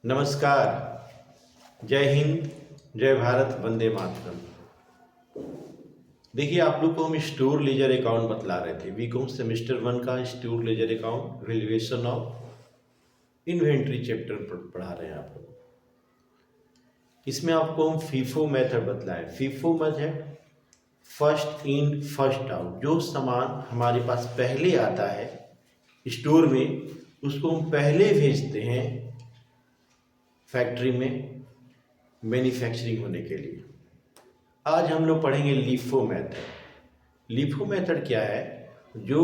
नमस्कार। जय हिंद, जय भारत, वंदे मातरम। देखिए, आप लोग को हम स्टोर लेजर अकाउंट बतला रहे थे। बीकॉम सेमेस्टर 1 का store ledger account valuation of inventory chapter पढ़ा रहे हैं आप लोग। इसमें आपको हम फीफो मेथड बतलाए। FIFO method first in first out. जो सामान हमारे पास पहले आता है स्टोर में, उसको हम पहले भेजते हैं फैक्ट्री में मैन्युफैक्चरिंग होने के लिए। आज हम लोग पढ़ेंगे लीफो मेथड। लीफो मेथड क्या है? जो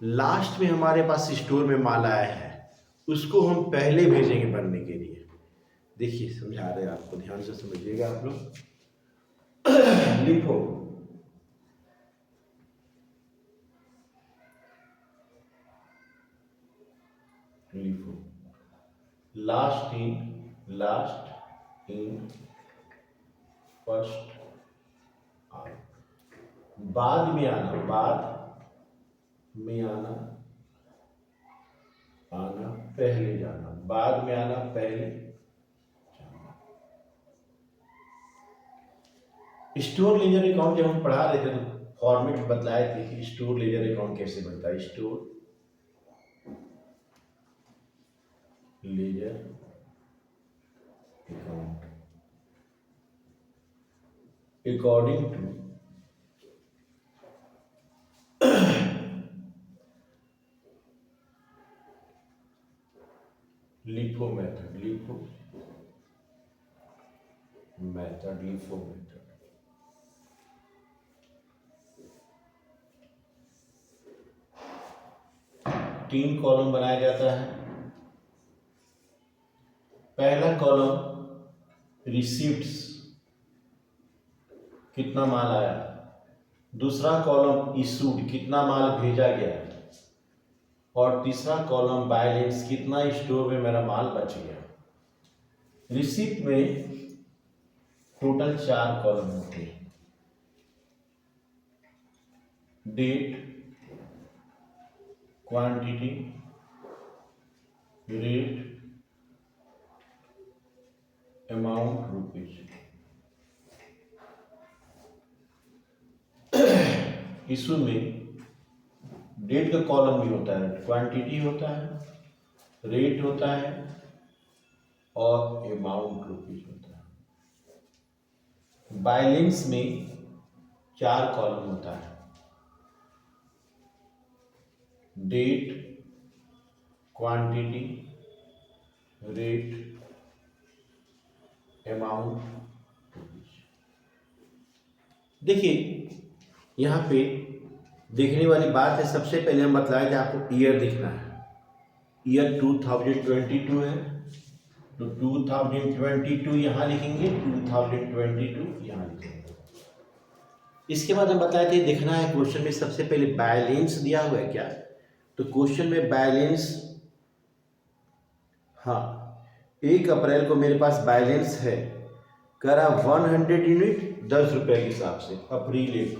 लास्ट में हमारे पास स्टोर में माल आया है उसको हम पहले भेजेंगे बनने के लिए। देखिए, समझा रहे हैं आपको, ध्यान से समझिएगा आप लोग। LIFO LIFO last in first out. बाद में आना पहले जाना। बाद में आना पहले जाना। स्टोर लेजर अकाउंट जब हम पढ़ा रहे थे तो फॉर्मेट बतलाए थे कि स्टोर लेजर अकाउंट कैसे बनता है। Store ledger account according to LIFO method. तीन कॉलम बनाया जाता है। पहला कॉलम रिसीप्ट्स, कितना माल आया। दूसरा कॉलम इशूड, कितना माल भेजा गया। और तीसरा कॉलम बैलेंस, कितना स्टोर में मेरा माल बच गया। रिसीप्ट में टोटल 4 कॉलम होते हैं। Date, quantity, rate, amount, rupees. Issue में डेट का कॉलम भी होता है, क्वांटिटी होता है, रेट होता है और अमाउंट, रुपीज होता है। बैलेंस में 4 कॉलम होता है। Date, quantity, rate, amount, rupees. देखिए, यहाँ पे देखने वाली बात है, सबसे पहले हम बतलाए थे आपको ईयर दिखना है। ईयर 2022 है तो 2022 यहाँ लिखेंगे, 2022 यहाँ लिखेंगे। इसके बाद हम बताए थे देखना है क्वेश्चन में सबसे पहले बैलेंस दिया हुआ है क्या। तो क्वेश्चन में बैलेंस, हाँ, 1 अप्रैल को मेरे पास बैलेंस है, करा 100 यूनिट 10 रुपए के हिसाब से। अप्रैल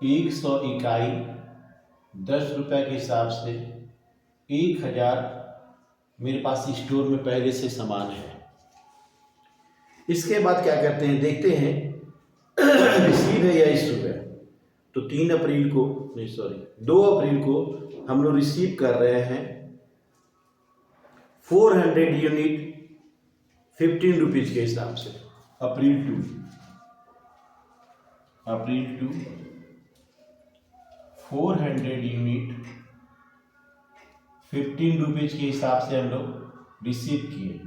100 इकाई 10 रुपए के हिसाब से 1000 मेरे पास स्टोर में पहले से सामान है। इसके बाद क्या करते हैं, देखते हैं रिसीव है या इशू है। तो 2 अप्रैल को हम लोग रिसीव कर रहे हैं 400 यूनिट 15 रुपीज के हिसाब से। अप्रैल 2 400 यूनिट 15 रुपीज के हिसाब से हम लोग रिसीव किए,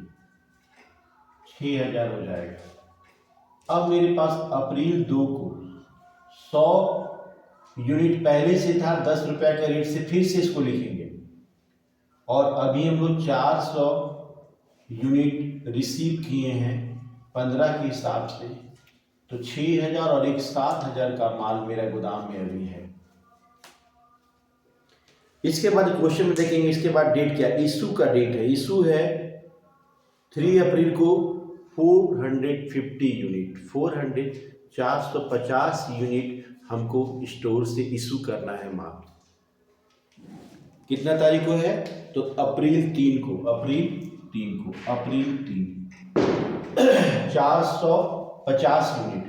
6000 हो जाएगा। अब मेरे पास अप्रैल 2 को 100 यूनिट पहले से था, 10 रुपए के रेट से फिर से इसको लिखेंगे। और अभी हम लोग 400 यूनिट रिसीव किए हैं 15 के हिसाब से, तो 6000 और एक 7000 का माल मेरा गोदाम में अभी है। इसके बाद क्वेश्चन में देखेंगे, इसके बाद डेट क्या, इशू का डेट है। इशू है 3 अप्रैल को 450 यूनिट, 450 यूनिट हमको स्टोर से इशू करना है माल। कितना तारीख को है? तो अप्रैल 3 को, अप्रैल 3 450 यूनिट।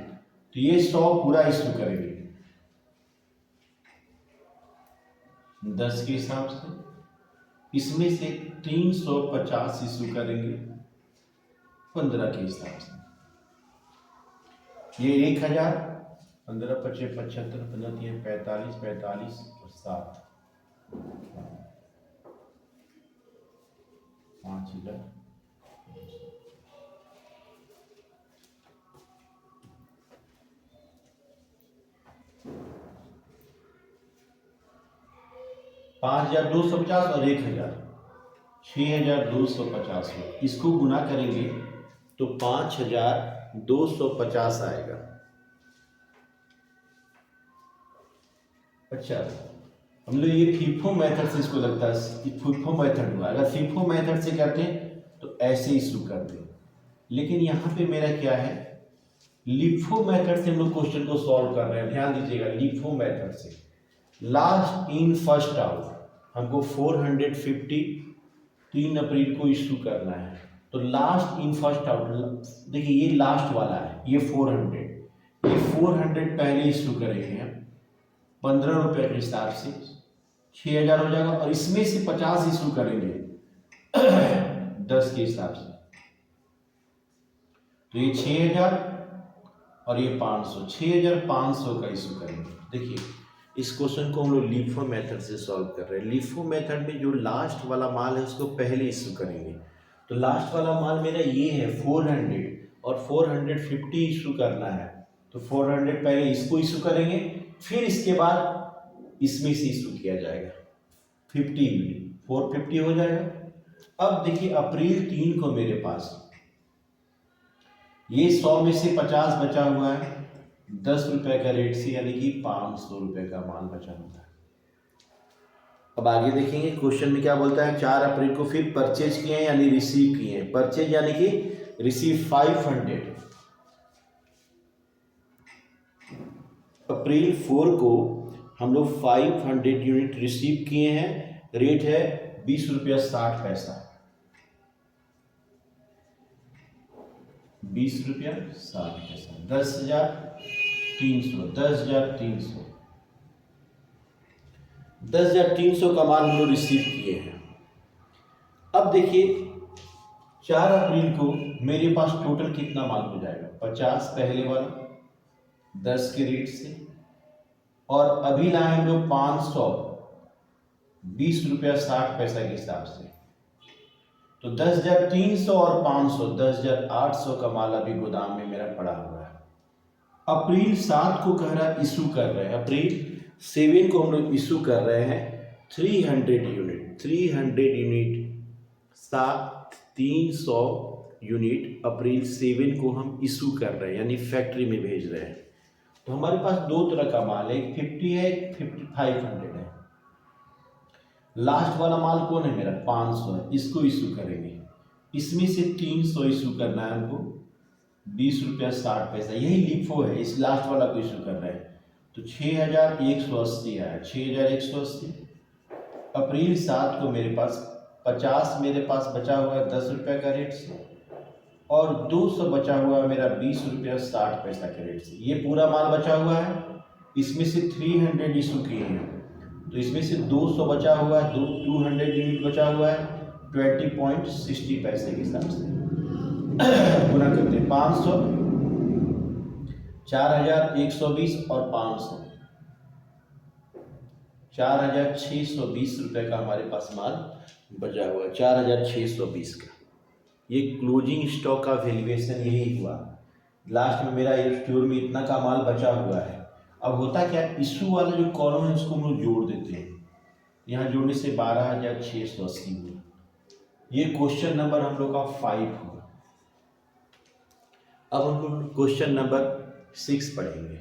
तो ये 100 पूरा इश्यू करेंगे 10 के हिसाब से, इसमें से 350 इश्यू करेंगे 15 के हिसाब से। ये 1000, 15 25 75, 15 3 45, 45 और 7 5000। 5250 और 1000, 6250 में इसको गुना करेंगे तो 5250 आएगा। अच्छा, हम लोग ये फीफो मेथड से इसको लगता है फीफो मेथड हुआ। अगर फीफो मेथड से करते हैं तो ऐसे इशू करते हैं, लेकिन यहाँ पे मेरा क्या है, लिफो मेथड से हम लोग क्वेश्चन को सॉल्व कर रहे हैं। ध्यान दीजिएगा, लिफो मेथड से लास्ट इन फर्स्ट आउट हमको 450 3 अप्रैल को इशू करना है। तो लास्ट इन फर्स्ट आउट, देखिए ये लास्ट वाला है, ये 400 पहले इशू करेंगे हम 15 रुपये के हिसाब से, 6000 हो जाएगा। और इसमें से 50 इशू करेंगे 10 के हिसाब से, तो ये 6000 और ये 500, 6500 का इशू करेंगे। देखिए इस क्वेश्चन को हम लोग लिफो मेथड से सॉल्व कर रहे हैं। लिफो मेथड में जो लास्ट वाला माल है उसको पहले इशू करेंगे। तो लास्ट वाला माल मेरा ये है 400 और 450 इशू करना है। तो 400 पहले इसको इशू करेंगे, फिर इसके बाद इसमें से इशू किया जाएगा 50 यूनिट, 450 हो जाएगा। अब देखिए अप्रैल 3 को मेरे पास ये 100 में से 50 बचा हुआ है 10 रुपए का रेट से, यानी कि 500 रुपए का माल बचा हुआ है। अब आगे देखेंगे क्वेश्चन में क्या बोलता है। 4 अप्रैल को फिर परचेज किए हैं यानी रिसीव किए हैं। परचेज यानी कि रिसीव 500। अप्रैल 4 को हम लोग 500 यूनिट रिसीव किए हैं। रेट है 20 रुपया 60 पैसा, 20 रुपया 60 पैसा। 10,300, 10,300, 10,300 का माल हम लोग रिसीव किए हैं। अब देखिए 4 अप्रैल को मेरे पास टोटल कितना माल हो जाएगा, 50 पहले वाला 10 के रेट से, और अभी लाए हम लोग 500 20 रुपया 60 पैसा के हिसाब से। तो 10,300 और 500 10,800 का माल अभी गोदाम में मेरा पड़ा हुआ है। अप्रैल 7 को कह रहा है इशू कर रहे हैं, अप्रैल 7 को हम लोग इशू कर रहे हैं 300 यूनिट, 300 यूनिट अप्रैल 7 को हम इशू कर रहे हैं, यानी फैक्ट्री में भेज रहे हैं। तो हमारे पास दो तरह का माल है, एक 50 है, एक 500 है। लास्ट वाला माल कौन है मेरा, 500 है, इसको इशू करेंगे। इसमें से 300 इशू करना है हमको 20 रुपया 60 पैसा, यही लिफो है, इस लास्ट वाला को इशू कर रहे हैं। तो 6,180 आया, 6,180। अप्रैल 7 को मेरे पास 50 मेरे पास बचा हुआ है 10 रुपये का रेट से, और 200 बचा हुआ है मेरा 20 रुपया 60 पैसा के रेट से। ये पूरा माल बचा हुआ है, इसमें से 300 इशू किए हैं, तो इसमें से 200 बचा हुआ है, 200 यूनिट बचा हुआ है 20.60 पैसे के हिसाब से। गुना करते हैं 500, 4,120 और 500, 4,620 रुपये का हमारे पास माल बचा हुआ है, 4,620 का। ये क्लोजिंग स्टॉक का वैल्यूएशन यही हुआ। लास्ट में मेरा एक स्टोर में इतना का माल बचा हुआ है। अब होता क्या, इशू वाला जो कॉलम है उसको हम लोग जोड़ देते हैं, यहाँ जोड़ने से 12,680 हुआ। ये क्वेश्चन नंबर हम लोग का 5 हुआ। अब हम लोग क्वेश्चन नंबर 6 पढ़ेंगे।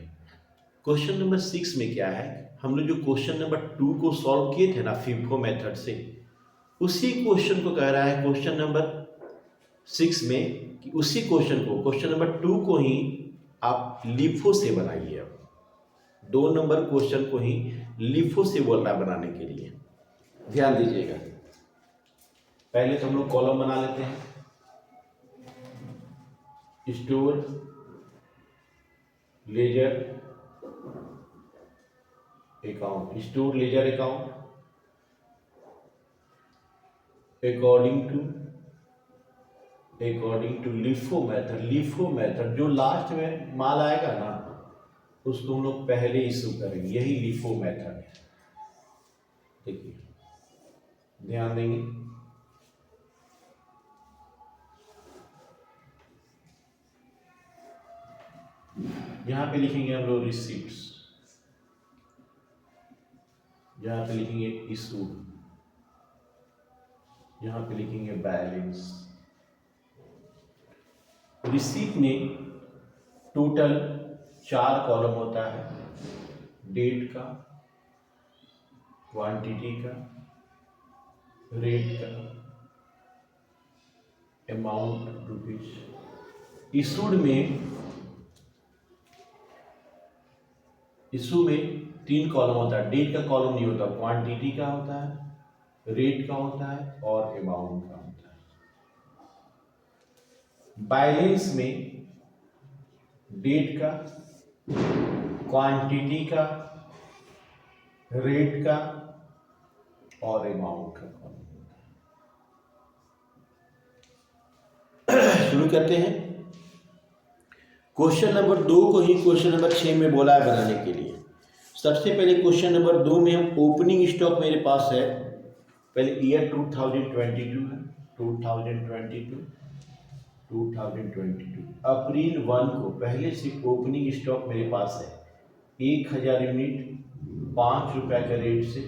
क्वेश्चन नंबर 6 में क्या है, हम लोग जो क्वेश्चन नंबर 2 को सॉल्व किए थे ना फिफो मेथड से, उसी क्वेश्चन को कह रहा है क्वेश्चन नंबर 6 में कि उसी क्वेश्चन को, क्वेश्चन नंबर 2 को ही आप लिफो से बनाइए। अब 2 नंबर क्वेश्चन को ही लिफो से बोल रहा है बनाने के लिए। ध्यान दीजिएगा, पहले तो हम लोग कॉलम बना लेते हैं। Store ledger account, store ledger account according to LIFO method. LIFO method, जो लास्ट में माल आएगा ना उसको हम लोग पहले इशू करेंगे, यही लिफो मेथड है। देखिए ध्यान देंगे, यहां पे लिखेंगे हम लोग रिसीप्ट्स, यहां पे लिखेंगे इशू, यहां पे लिखेंगे बैलेंस। रिसीप्ट में टोटल 4 कॉलम होता है, डेट का, क्वांटिटी का, रेट का, अमाउंट रुपीज। इशू में 3 कॉलम होता है, डेट का कॉलम नहीं होता, क्वांटिटी का होता है, रेट का होता है और अमाउंट का होता है। बैलेंस में डेट का, क्वांटिटी का, रेट का और अमाउंट का कॉलम होता है। शुरू करते हैं। क्वेश्चन नंबर 2 को ही क्वेश्चन नंबर 6 में बोला है बनाने के लिए। सबसे पहले क्वेश्चन नंबर 2 में हम ओपनिंग स्टॉक मेरे पास है, पहले ईयर 2022 है, 2022 अप्रैल 1 को पहले से ओपनिंग स्टॉक मेरे पास है 1000 यूनिट, 5 रुपये के रेट से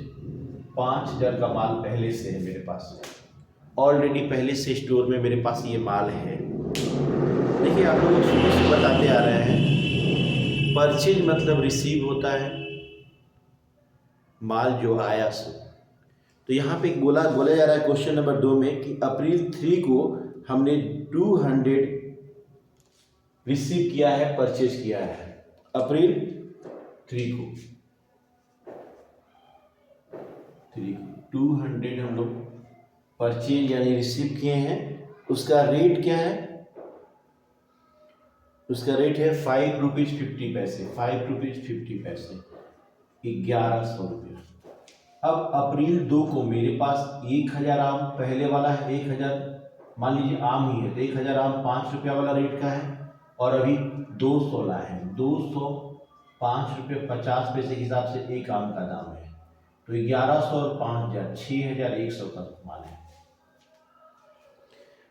5000 का माल पहले से है मेरे पास, ऑलरेडी पहले से स्टोर में मेरे पास ये माल है। देखिए आप लोग शुरू से बताते आ रहे हैं, परचेज मतलब रिसीव होता है, माल जो आया सो। तो यहाँ पे बोला जा रहा है क्वेश्चन नंबर 2 में कि अप्रैल 3 को हमने 200 रिसीव किया है, परचेज किया है अप्रैल 3 को 200 हम लोग परचेज यानी रिसीव किए हैं। उसका रेट क्या है? उसका रेट है 5 रुपीज 50 पैसे, 5 रुपीज 50 पैसे, 1100 रुपये। अब अप्रैल 2 को मेरे पास 1000 आम पहले वाला है, 1000 मान लीजिए आम ही है तो 1000 आम 5 रुपया वाला रेट का है, और अभी 200 लाए हैं, 200 5 रुपये 50 पैसे के हिसाब से एक आम का दाम है, तो 1100 और 5000 6100 का माल है।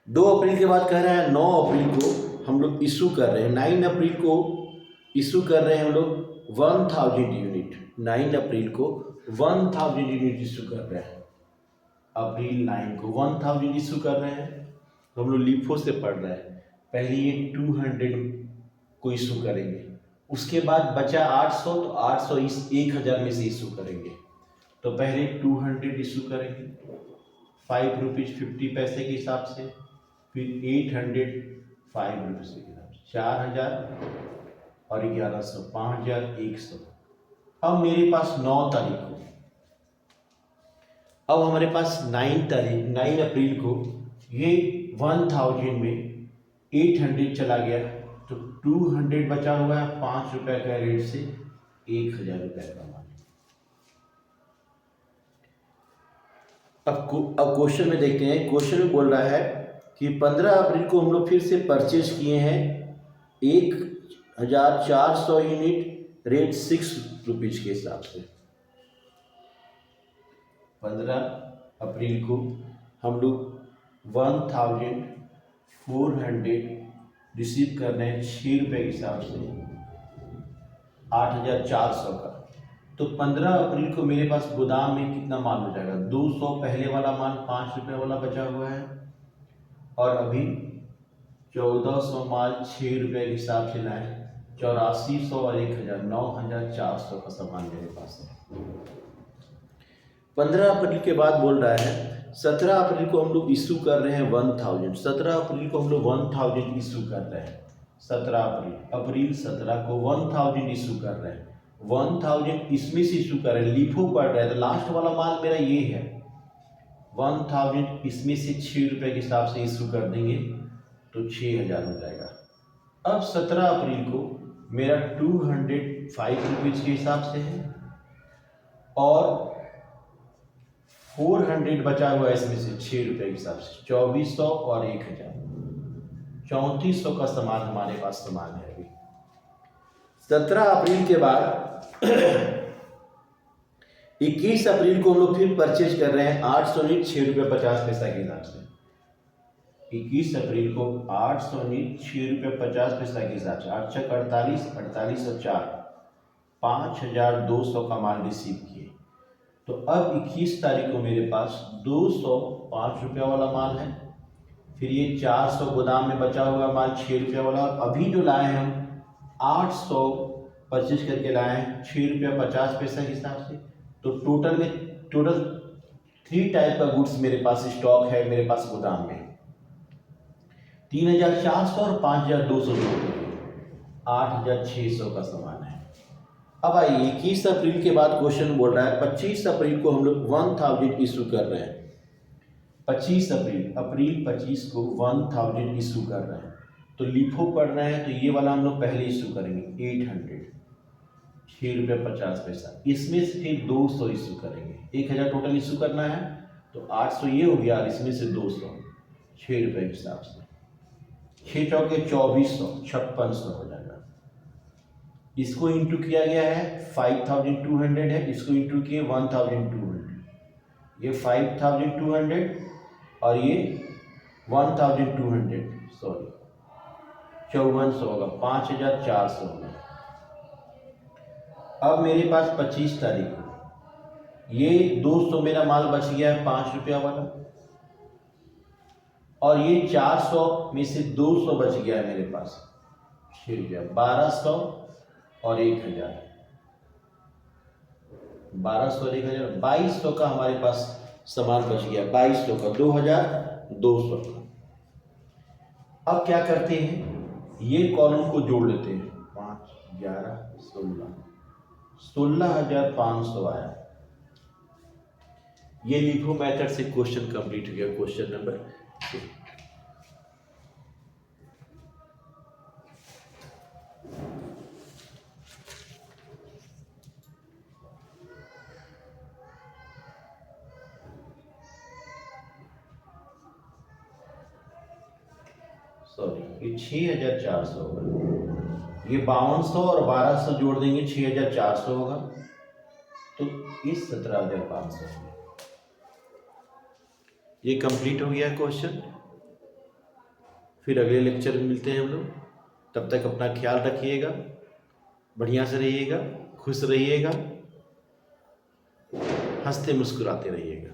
2 अप्रैल के बाद कह रहे हैं 9 अप्रैल को हम लोग इशू कर रहे हैं, 9 अप्रैल को इशू कर रहे हैं हम लोग 1000 यूनिट, 9 अप्रैल को 1000 यूनिट इशू कर रहे हैं। अप्रैल 9 को 1000 इशू कर रहे हैं, तो हम लोग लिफो से पढ़ रहे हैं। पहले ये 200 को इशू करेंगे, उसके बाद बचा 800, तो 800 इस 1000 में से इशू करेंगे। तो पहले 200 इशू करेंगे 5 रुपीज 50 पैसे के हिसाब से, फिर 800 5 रुपीज के हिसाब से, 4000 और 1100 5100। अब मेरे पास 9 तारीख को, अब हमारे पास 9 अप्रैल को ये 1000 में 800 चला गया, तो 200 बचा हुआ है 5 रुपये का रेट से 1000 रुपये का माल। अब क्वेश्चन में देखते हैं, क्वेश्चन में बोल रहा है कि 15 अप्रैल को हम लोग फिर से परचेज किए हैं 1400 यूनिट, रेट 6 रुपीज के हिसाब से। 15 अप्रैल को हम लोग 1400 रिसीव कर रहे हैं 6 रुपये के हिसाब से, 8400 का। तो 15 अप्रैल को मेरे पास गोदाम में कितना माल हो जाएगा? 200 पहले वाला माल 5 रुपये वाला बचा हुआ है, और अभी 1400 माल 6 रुपये के हिसाब से लाए, 8400 और 1000 9400 का सामान मेरे पास है। 15 अप्रैल के बाद बोल रहा है 17 अप्रैल को हम लोग इशू कर रहे हैं 1000, 17 अप्रैल को हम लोग 1000 इशू कर रहे हैं। 17 अप्रैल 17 को 1000 इशू कर रहे हैं, 1000 इसमें से इशू कर रहे हैं, लिफो पड़ रहा है, तो लास्ट वाला माल मेरा ये है, 1000 इसमें से 6 रुपये के हिसाब से इशू कर देंगे तो 6000 हो जाएगा। अब 17 अप्रैल को मेरा 205 रुपीज़ के हिसाब से है और 400 बचा हुआ है इसमें से 6 रुपये के हिसाब से, 2400 और 1000, 3400 का सामान हमारे पास सामान है अभी। 17 अप्रैल के बाद 21 अप्रैल को हम लोग फिर परचेज कर रहे हैं 800 यूनिट 6 रुपये 50 पैसा के हिसाब से। 21 अप्रैल को 800 यूनिट 6 रुपये 50 पैसा के हिसाब से, 8 छक 48, 48 और 4, 5200 का माल रिसीव किए। तो अब 21 तारीख को मेरे पास 205 रुपया वाला माल है, फिर ये 400 गोदाम में बचा हुआ माल 6 रुपया वाला, अभी जो लाए हैं हम 800 परचेज करके लाए हैं 6 रुपया 50 पैसा के हिसाब से। तो टोटल 3 टाइप का गुड्स मेरे पास स्टॉक है मेरे पास गोदाम में, 3400 और 5200 जोड़ के 8600 का सामान है। अब आइए 21 अप्रैल के बाद क्वेश्चन बोल रहा है 25 अप्रैल को हम लोग 1000 इशू कर रहे हैं। 25 अप्रैल 25 को 1000 इशू कर रहे हैं, तो लिफो पढ़ रहे हैं तो ये वाला हम लोग पहले इशू करेंगे 800, 6 रुपये 50 पैसा। इसमें से फिर 200 इशू करेंगे, 1000 टोटल इशू करना है तो 800 ये हो गया, इसमें से 200 6 रुपये के हिसाब से, 6 चौके 2400, 5600 हो जाएगा। इसको इंटू किया गया है 5200 है, इसको इंटू किए 1200, ये 5200 और ये 1200 सॉरी 5400 होगा, 5400 होगा। अब मेरे पास 25 तारीख को ये 200 मेरा माल बच गया है 5 रुपया वाला, और ये 400 में से 200 बच गया है मेरे पास 6 रुपया, 1200 और 1000, 1200 और 1000, 2200 का हमारे पास सामान बच गया, 2200 का, 2200 का। अब क्या करते हैं, ये कॉलम को जोड़ लेते हैं, 5, 11, 16, 16500 आया। ये लिफो मेथड से क्वेश्चन कंप्लीट हो गया, क्वेश्चन नंबर 2। सॉरी ये 6400 होगा, ये 5200 और 1200 जोड़ देंगे 6400 होगा, तो इस 17500 ये कंप्लीट हो गया क्वेश्चन। फिर अगले लेक्चर में मिलते हैं हम लोग, तब तक अपना ख्याल रखिएगा, बढ़िया से रहिएगा, खुश रहिएगा, हंसते मुस्कुराते रहिएगा।